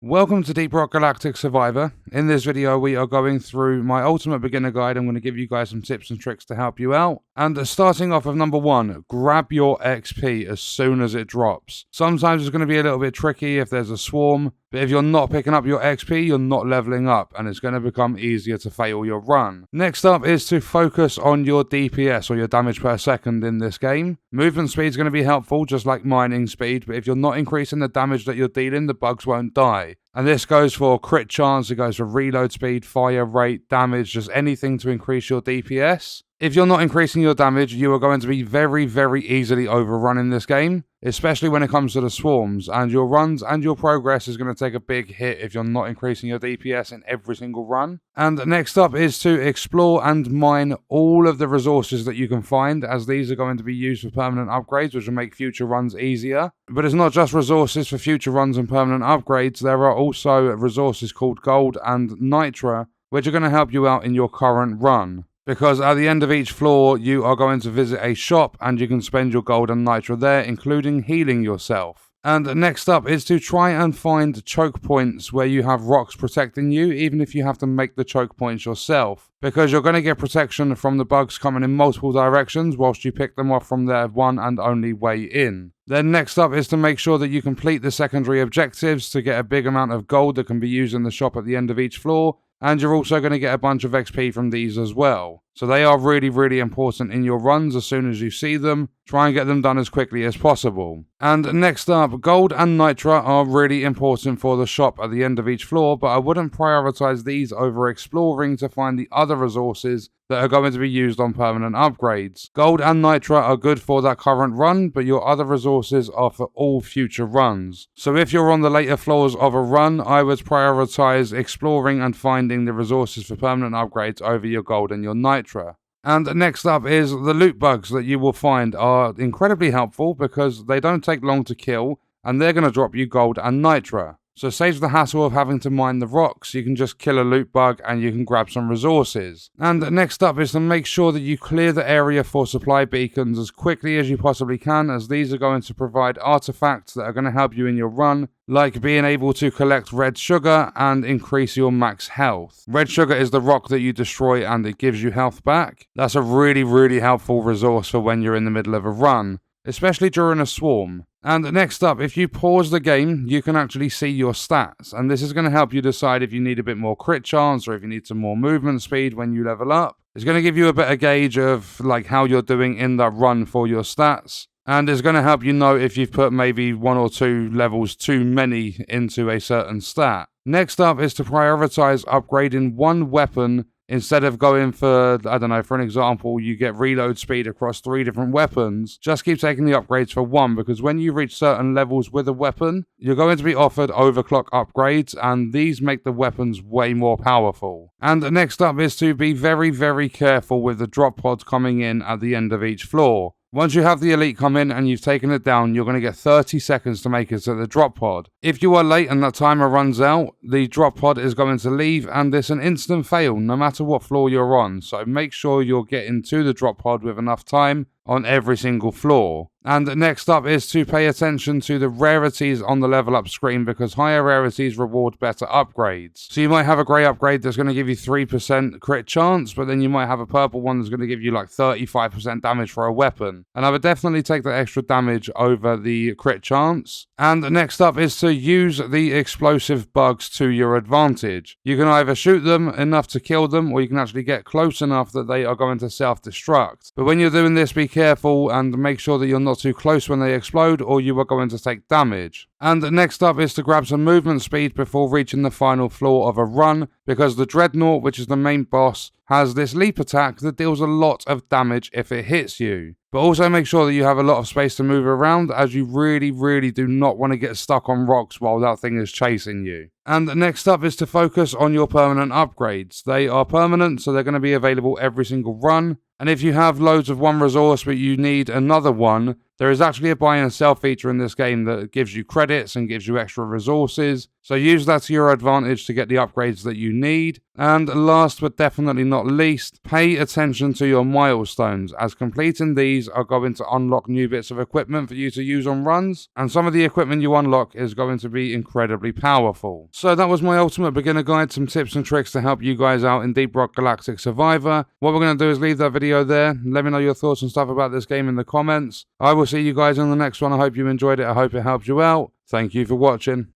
Welcome to Deep Rock Galactic Survivor. In this video we are going through my ultimate beginner guide. I'm going to give you guys some tips and tricks to help you out. And starting off with number 1, grab your XP as soon as it drops. Sometimes it's going to be a little bit tricky if there's a swarm, but if you're not picking up your XP, you're not leveling up and it's going to become easier to fail your run. Next up is to focus on your DPS or your damage per second in this game. Movement speed is going to be helpful just like mining speed, but if you're not increasing the damage that you're dealing, the bugs won't die. And this goes for crit chance, it goes for reload speed, fire rate, damage, just anything to increase your DPS. If you're not increasing your damage, you are going to be very, very easily overrun in this game, especially when it comes to the swarms, and your runs and your progress is going to take a big hit if you're not increasing your DPS in every single run. And next up is to explore and mine all of the resources that you can find, as these are going to be used for permanent upgrades, which will make future runs easier. But it's not just resources for future runs and permanent upgrades, there are also resources called gold and nitra, which are going to help you out in your current run. Because at the end of each floor, you are going to visit a shop and you can spend your gold and nitra there, including healing yourself. And next up is to try and find choke points where you have rocks protecting you, even if you have to make the choke points yourself. Because you're going to get protection from the bugs coming in multiple directions whilst you pick them off from their one and only way in. Then next up is to make sure that you complete the secondary objectives to get a big amount of gold that can be used in the shop at the end of each floor. And you're also going to get a bunch of XP from these as well. So they are really, really important in your runs as soon as you see them. Try and get them done as quickly as possible. And next up, gold and nitra are really important for the shop at the end of each floor, but I wouldn't prioritize these over exploring to find the other resources that are going to be used on permanent upgrades. Gold and nitra are good for that current run, but your other resources are for all future runs. So if you're on the later floors of a run, I would prioritize exploring and finding the resources for permanent upgrades over your gold and your nitra. And next up is the loot bugs that you will find are incredibly helpful because they don't take long to kill and they're going to drop you gold and nitra. So it saves the hassle of having to mine the rocks. You can just kill a loot bug and you can grab some resources. And next up is to make sure that you clear the area for supply beacons as quickly as you possibly can, as these are going to provide artifacts that are going to help you in your run, like being able to collect red sugar and increase your max health. Red sugar is the rock that you destroy and it gives you health back. That's a really, really helpful resource for when you're in the middle of a run, especially during a swarm. And next up, if you pause the game, you can actually see your stats. And this is going to help you decide if you need a bit more crit chance or if you need some more movement speed when you level up. It's going to give you a better gauge of like how you're doing in that run for your stats. And it's going to help you know if you've put maybe 1 or 2 levels too many into a certain stat. Next up is to prioritize upgrading one weapon instead of going for, I don't know, for an example, you get reload speed across 3 different weapons. Just keep taking the upgrades for one, because when you reach certain levels with a weapon, you're going to be offered overclock upgrades, and these make the weapons way more powerful. And next up is to be very, very careful with the drop pods coming in at the end of each floor. Once you have the elite come in and you've taken it down, you're going to get 30 seconds to make it to the drop pod. If you are late and that timer runs out, the drop pod is going to leave and it's an instant fail no matter what floor you're on. So make sure you're getting to the drop pod with enough time on every single floor. And next up is to pay attention to the rarities on the level up screen, because higher rarities reward better upgrades. So you might have a grey upgrade that's going to give you 3% crit chance, but then you might have a purple one that's going to give you like 35% damage for a weapon. And I would definitely take the extra damage over the crit chance. And next up is to use the explosive bugs to your advantage. You can either shoot them enough to kill them, or you can actually get close enough that they are going to self-destruct. But when you're doing this, be careful and make sure that you're not too close when they explode, or you are going to take damage. And next up is to grab some movement speed before reaching the final floor of a run, because the Dreadnought, which is the main boss, has this leap attack that deals a lot of damage if it hits you. But also make sure that you have a lot of space to move around, as you really, really do not want to get stuck on rocks while that thing is chasing you. And next up is to focus on your permanent upgrades. They are permanent, so they're going to be available every single run. And if you have loads of one resource but you need another one, There is actually a buy and sell feature in this game that gives you credits and gives you extra resources, so use that to your advantage to get the upgrades that you need. And last but definitely not least, pay attention to your milestones, as completing these are going to unlock new bits of equipment for you to use on runs, and some of the equipment you unlock is going to be incredibly powerful. So that was my ultimate beginner guide, some tips and tricks to help you guys out in Deep Rock Galactic Survivor. What we're going to do is leave that video there. Let me know your thoughts and stuff about this game in the comments. I will see you guys in the next one. I hope you enjoyed it. I hope it helped you out. Thank you for watching.